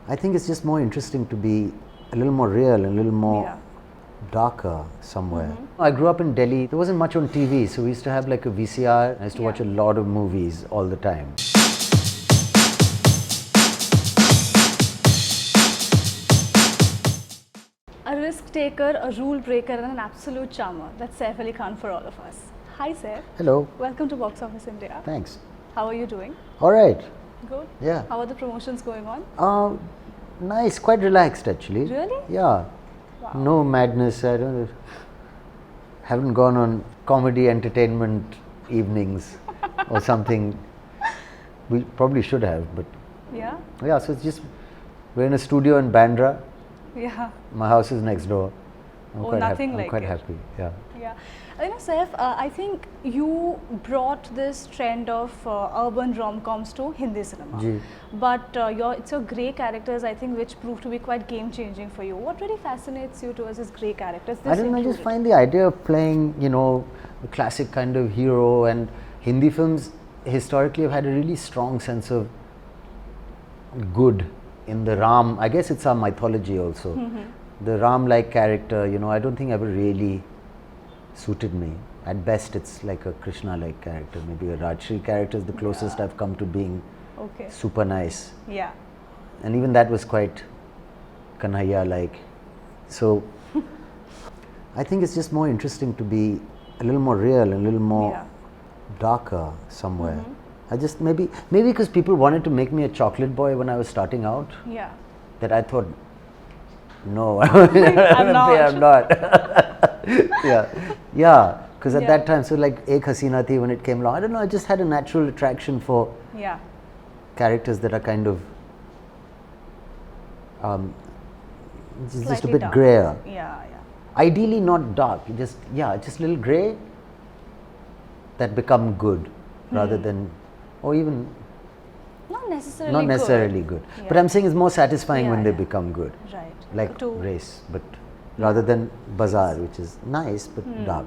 I think it's just more interesting to be a little more real and a little more Yeah. darker somewhere. I grew up in Delhi. There wasn't much on TV, so we used to have like a VCR. I used to watch a lot of movies all the time. A risk taker, a rule breaker, and an absolute charmer. That's Saif Ali Khan for all of us. Hi, Saif. Hello. Welcome to Box Office India. Thanks. How are you doing? All right. Good. Yeah. How are the promotions going on? Nice. Quite relaxed, actually. Really? Yeah. Wow. No madness. Haven't gone on comedy entertainment evenings or something. We probably should have, but Yeah? yeah. So it's just we're in a studio in Bandra. Yeah. My house is next door. I'm Oh, quite nothing I'm like quite it. happy. Yeah. Yeah. You know, Saif, I think you brought this trend of urban rom-coms to Hindi cinema. Ji. But it's your grey characters, I think, which proved to be quite game-changing for you. What really fascinates you towards his grey characters? I don't know, I just find the idea of playing, a classic kind of hero, and Hindi films historically have had a really strong sense of good in the Ram. I guess it's our mythology also. The Ram-like character, I don't think ever really suited me. At best, it's like a Krishna-like character. Maybe a Rajshri character is the closest I've come to being Okay. super nice. Yeah. And even that was quite Kanhaiya-like. So, I think it's just more interesting to be a little more real and a little more darker somewhere. I just maybe because people wanted to make me a chocolate boy when I was starting out, Yeah. that I thought, no, I'm not. I'm not. yeah, because at that time, so like Ek Hasina Thi, when it came along, I don't know, I just had a natural attraction for Yeah. characters that are kind of just a Slightly bit dark. grayer. Yeah, yeah. Ideally not dark, just a little grey that become good rather than, or even Not necessarily not good. necessarily good. Yeah. But I'm saying it's more satisfying when they Yeah. become good. Right. Like To race, but rather than Bazaar, which is nice but dark.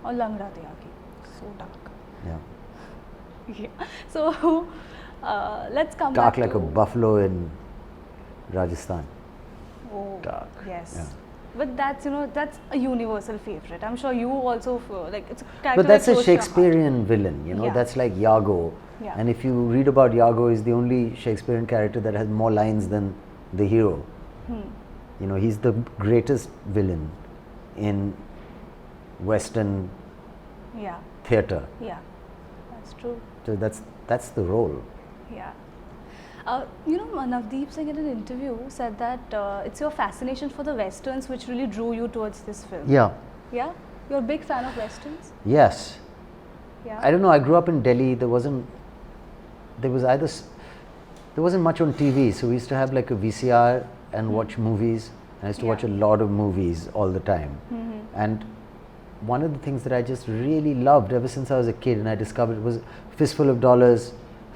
or Langra Tyagi. So dark. Yeah. Yeah. So let's come Dark back like to a buffalo in Rajasthan. Oh, dark. Yes. Yeah. But that's that's a universal favorite. I'm sure you also like it's a character. But that's that a close to your heart. Shakespearean villain, Yeah. that's like Iago. Yeah. And if you read about Iago, he's the only Shakespearean character that has more lines than the hero. He's the greatest villain in Western Yeah. theatre. Yeah. That's true. So that's the role. Yeah. Navdeep Singh in an interview said that it's your fascination for the westerns which really drew you towards this film. Yeah. Yeah? You're a big fan of westerns? Yes. Yeah. I don't know, I grew up in Delhi. There wasn't much on TV, so we used to have like a VCR and watch movies. I used to watch a lot of movies all the time. And one of the things that I just really loved ever since I was a kid, and I discovered, was Fistful of Dollars,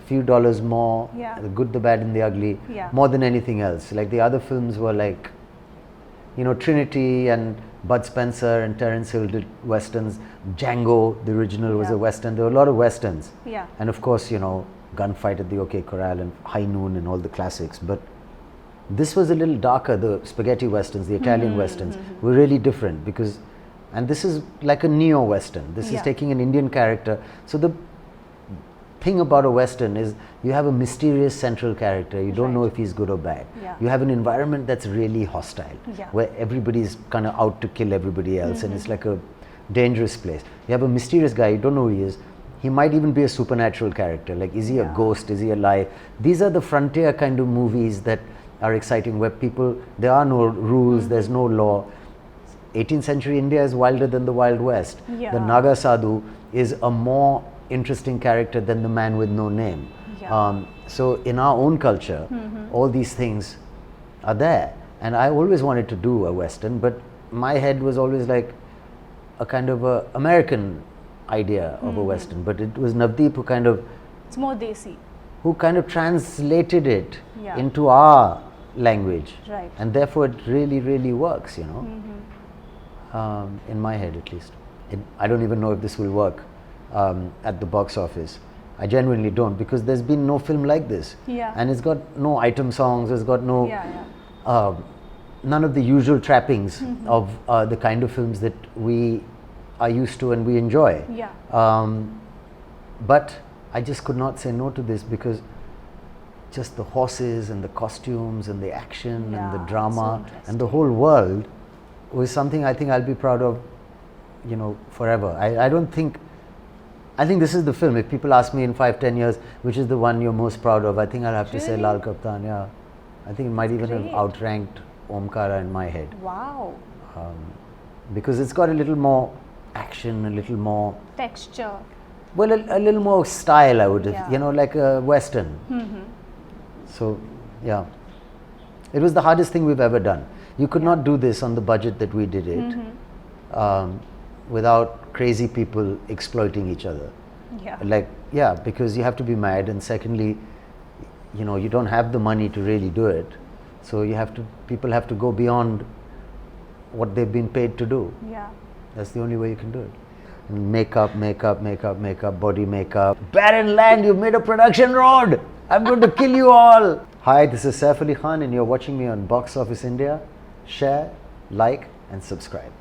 Few Dollars More, Yeah. The Good, the Bad and the Ugly, Yeah. more than anything else. Like the other films were like, Trinity and Bud Spencer and Terence Hill did westerns. Django, the original, was Yeah. a western. There were a lot of westerns. Yeah. And of course, Gunfight at the OK Corral and High Noon and all the classics. But this was a little darker. The spaghetti westerns, the Italian westerns were really different because, and this is like a neo-western. This is taking an Indian character. So the thing about a western is you have a mysterious central character. You don't know if he's good or bad. Yeah. You have an environment that's really hostile, Yeah. where everybody's kind of out to kill everybody else, and it's like a dangerous place. You have a mysterious guy, you don't know who he is. He might even be a supernatural character, like is he a ghost, is he a lie? These are the frontier kind of movies that are exciting, where there are no rules, there's no law. 18th century India is wilder than the Wild West. Yeah. The Naga Sadhu is a more interesting character than the man with no name. Yeah. So in our own culture, all these things are there. And I always wanted to do a Western, but my head was always like a kind of a American idea of a Western. But it was Navdeep It's more desi. who kind of translated it Yeah. into our language. Right. And therefore it really, really works, in my head at least. I don't even know if this will work at the box office. I genuinely don't, because there's been no film like this. Yeah. And it's got no item songs, it's got no, none of the usual trappings of the kind of films that we are used to and we enjoy. Yeah. But I just could not say no to this, because just the horses and the costumes and the action and the drama and the whole world was something I think I'll be proud of, you know, forever. I don't think, I think this is the film. If people ask me in 5-10 years, which is the one you're most proud of, I think I'll have to say Laal Kaptaan, yeah. I think it might even have outranked Omkara in my head. Wow. Because it's got a little more action, a little more texture. Well, a little more style, I would have, you know, like a Western. So, yeah. It was the hardest thing we've ever done. You could not do this on the budget that we did it without crazy people exploiting each other. Yeah. Like, yeah, because you have to be mad, and secondly, you know, you don't have the money to really do it. So you have to, people have to go beyond what they've been paid to do. Yeah. That's the only way you can do it. And makeup, body makeup. Barren land, you've made a production road. I'm going to kill you all. Hi, this is Saif Ali Khan and you're watching me on Box Office India. Share, like and subscribe.